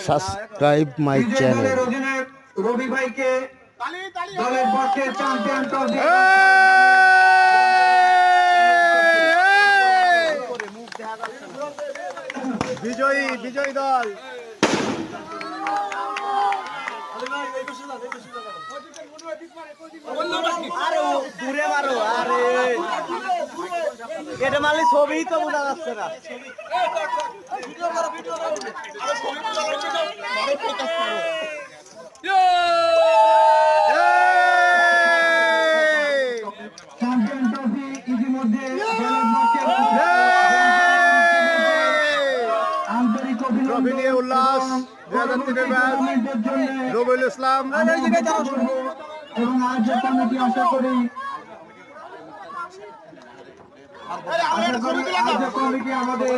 Subscribe my channel. রবি ভাইকে দলের পক্ষে চ্যাম্পিয়ন ট্রফি বিজয়ী দল। আরে দূরে মারো, আরে এটা মারলে ছবি তো বোঝা যাচ্ছে না। চ্যাম্পিয়ন ট্রফি ইতিমধ্যে আন্তরিক ট্রফি নিয়ে উল্লাস 2003 ম্যাচ রবিউল ইসলাম এবং আয়োজক কমিটি আশা করি আয়োজক কমিটি আমাদের